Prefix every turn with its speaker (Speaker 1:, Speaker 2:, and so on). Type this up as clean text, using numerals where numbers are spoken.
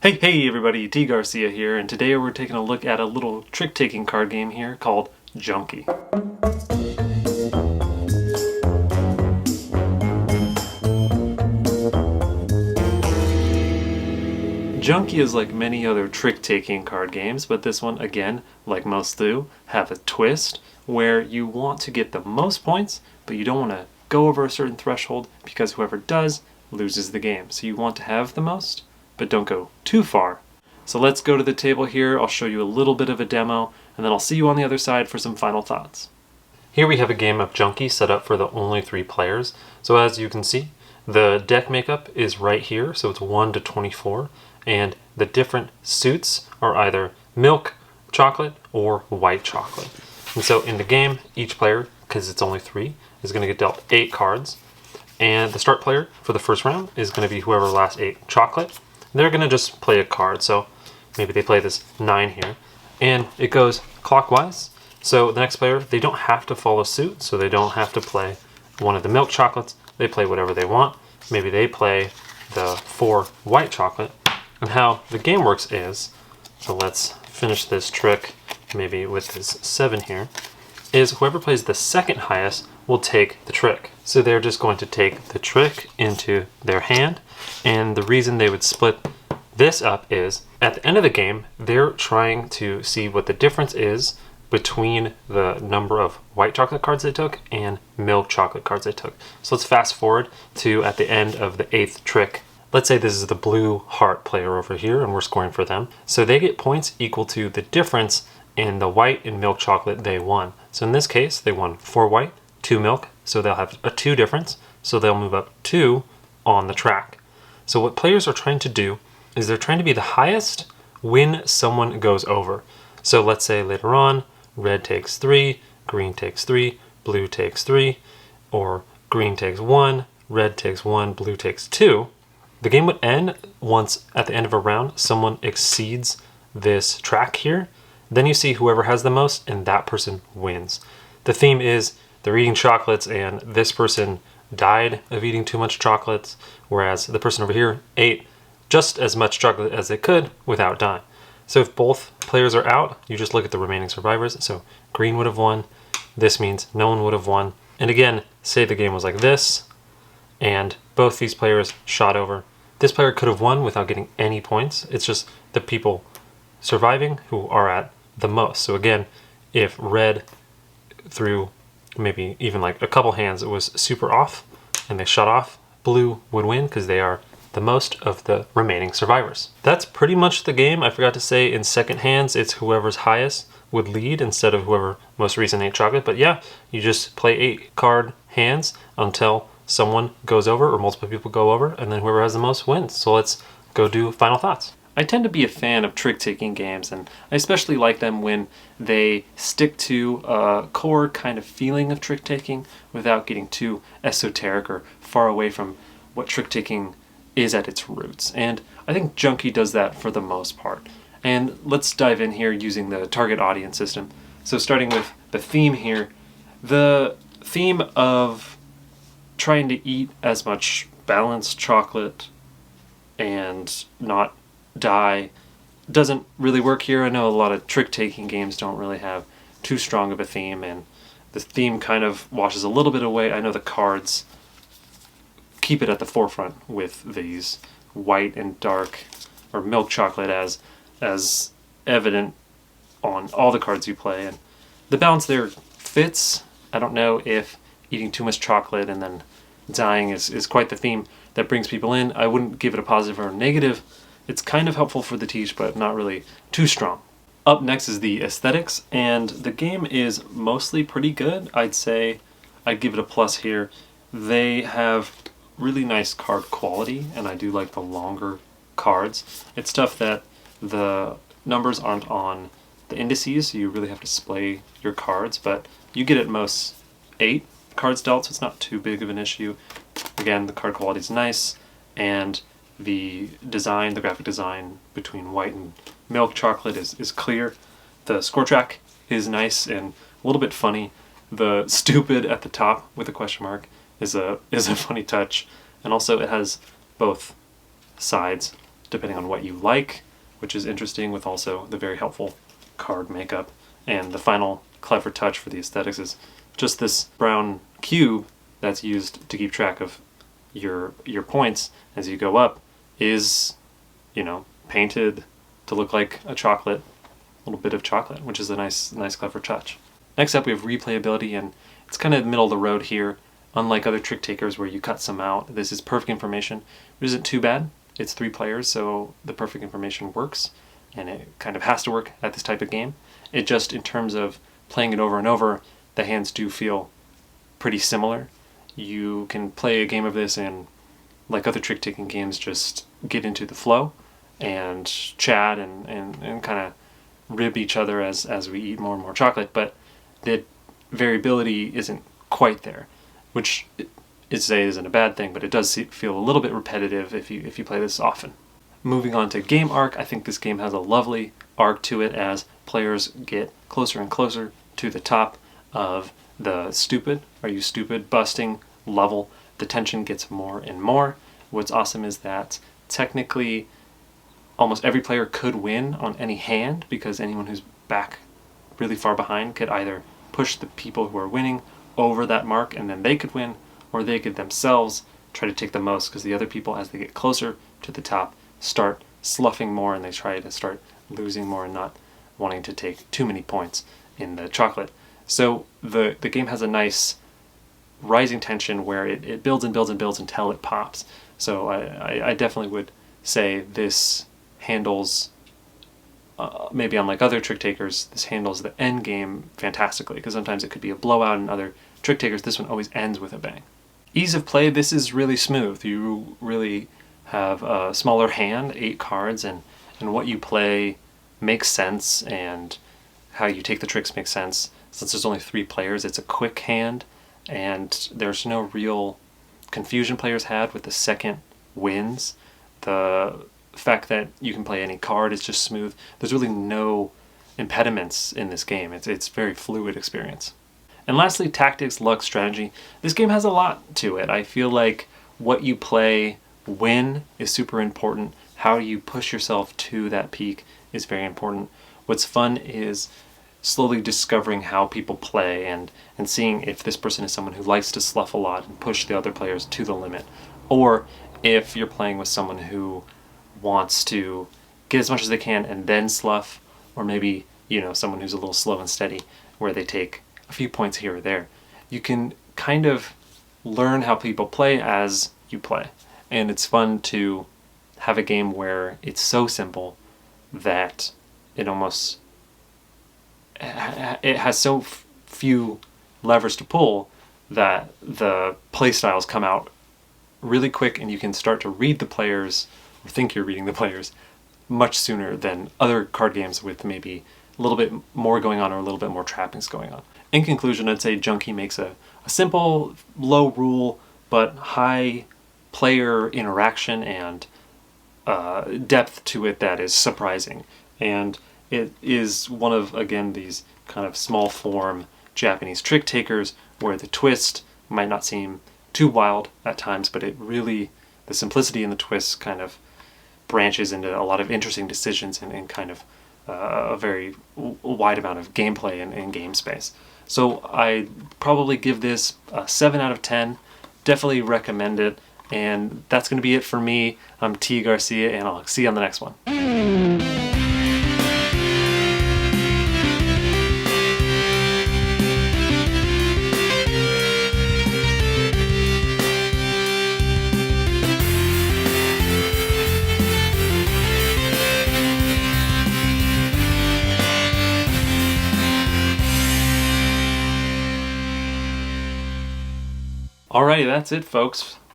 Speaker 1: Hey everybody, D Garcia here, and today we're taking a look at a little trick-taking card game here called Junkie. Junkie is like many other trick-taking card games, but this one, again, like most do, have a twist where you want to get the most points, but you don't want to go over a certain threshold because whoever does loses the game. So you want to have the most, but don't go too far. So let's go to the table here, I'll show you a little bit of a demo, and then I'll see you on the other side for some final thoughts. Here we have a game of Junkie set up for the only 3 players. So as you can see, the deck makeup is right here, so it's 1 to 24, and the different suits are either milk, chocolate, or white chocolate. And so in the game, each player, because it's only 3, is going to get dealt 8 cards, and the start player for the first round is going to be whoever lasts 8 chocolate. They're going to just play a card, so maybe they play this 9 here, and it goes clockwise. So the next player, they don't have to follow suit, so they don't have to play one of the milk chocolates. They play whatever they want. Maybe they play the 4 white chocolate. And how the game works is, so let's finish this trick maybe with this 7 here, is whoever plays the second highest will take the trick. So they're just going to take the trick into their hand, and the reason they would split this up is at the end of the game, they're trying to see what the difference is between the number of white chocolate cards they took and milk chocolate cards they took. So let's fast forward to at the end of the 8th trick. Let's say this is the blue heart player over here and we're scoring for them. So they get points equal to the difference in the white and milk chocolate they won. So in this case, they won 4 white, 2 milk, so they'll have a 2 difference, so they'll move up 2 on the track. So what players are trying to do is they're trying to be the highest when someone goes over. So let's say later on, red takes 3, green takes 3, blue takes 3, or green takes 1, red takes 1, blue takes 2. The game would end once at the end of a round someone exceeds this track here. Then you see whoever has the most and that person wins. The theme is they're eating chocolates and this person died of eating too much chocolates, whereas the person over here ate just as much chocolate as they could without dying. So if both players are out, you just look at the remaining survivors. So green would have won. This means no one would have won. And again, say the game was like this, and both these players shot over. This player could have won without getting any points. It's just the people surviving who are at the most. So again, if red threw maybe even like a couple hands, it was super off, and they shut off, blue would win because they are the most of the remaining survivors. That's pretty much the game. I forgot to say in second hands, it's whoever's highest would lead instead of whoever most recent ate chocolate. But yeah, you just play 8 card hands until someone goes over or multiple people go over, and then whoever has the most wins. So let's go do final thoughts. I tend to be a fan of trick-taking games, and I especially like them when they stick to a core kind of feeling of trick-taking without getting too esoteric or far away from what trick-taking is at its roots. And I think Junkie does that for the most part. And let's dive in here using the target audience system. So starting with the theme here, the theme of trying to eat as much balanced chocolate and not die doesn't really work here. I know a lot of trick-taking games don't really have too strong of a theme, and the theme kind of washes a little bit away. I know the cards keep it at the forefront with these white and dark or milk chocolate as evident on all the cards you play, and the balance there fits. I don't know if eating too much chocolate and then dying is quite the theme that brings people in. I wouldn't give it a positive or a negative. It's kind of helpful for the teach, but not really too strong. Up next is the aesthetics, and the game is mostly pretty good. I'd say I'd give it a plus here. They have really nice card quality, and I do like the longer cards. It's tough that the numbers aren't on the indices, so you really have to splay your cards, but you get at most 8 cards dealt, so it's not too big of an issue. Again, the card quality is nice, and the design, the graphic design between white and milk chocolate is clear. The score track is nice and a little bit funny. The stupid at the top with a question mark is a funny touch, and also it has both sides depending on what you like, which is interesting, with also the very helpful card makeup. And the final clever touch for the aesthetics is just this brown cube that's used to keep track of your points as you go up is, painted to look like a little bit of chocolate, which is a nice clever touch. Next up, we have replayability, and it's kind of middle of the road here. Unlike other trick takers where you cut some out, this is perfect information. It isn't too bad. It's 3 players, so the perfect information works, and it kind of has to work at this type of game. It just, in terms of playing it over and over, the hands do feel pretty similar. You can play a game of this and, like other trick taking games, just get into the flow and chat and kind of rib each other as we eat more and more chocolate, but the variability isn't quite there, which isn't a bad thing, but it does feel a little bit repetitive if you play this often. Moving on to game arc, I think this game has a lovely arc to it as players get closer and closer to the top of the stupid, are you stupid, busting level. The tension gets more and more. What's awesome is that technically almost every player could win on any hand, because anyone who's back really far behind could either push the people who are winning over that mark and then they could win, or they could themselves try to take the most, because the other people, as they get closer to the top, start sloughing more and they try to start losing more and not wanting to take too many points in the chocolate. So the game has a nice rising tension where it builds and builds and builds until it pops. So I definitely would say this handles, maybe unlike other trick takers, this handles the end game fantastically, because sometimes it could be a blowout in other trick takers. This one always ends with a bang. Ease of play, this is really smooth. You really have a smaller hand, 8 cards, and what you play makes sense, and how you take the tricks makes sense. Since there's only 3 players, it's a quick hand, and there's no real confusion players had with the second wins. The fact that you can play any card is just smooth. There's really no impediments in this game. It's a very fluid experience. And lastly, tactics, luck, strategy. This game has a lot to it. I feel like what you play when is super important. How you push yourself to that peak is very important. What's fun is slowly discovering how people play and seeing if this person is someone who likes to slough a lot and push the other players to the limit, or if you're playing with someone who wants to get as much as they can and then slough, or maybe someone who's a little slow and steady where they take a few points here or there. You can kind of learn how people play as you play, and it's fun to have a game where it's so simple that it has so few levers to pull that the play styles come out really quick, and you can start to read the players, or think you're reading the players, much sooner than other card games with maybe a little bit more going on or a little bit more trappings going on. In conclusion, I'd say Junkie makes a simple, low rule, but high player interaction and depth to it that is surprising. And it is one of, again, these kind of small form Japanese trick takers where the twist might not seem too wild at times, but it really, the simplicity in the twist kind of branches into a lot of interesting decisions and kind of a very wide amount of gameplay and game space. So I probably give this a 7 out of 10. Definitely recommend it. And that's going to be it for me. I'm T. Garcia, and I'll see you on the next one. Alrighty, that's it, folks.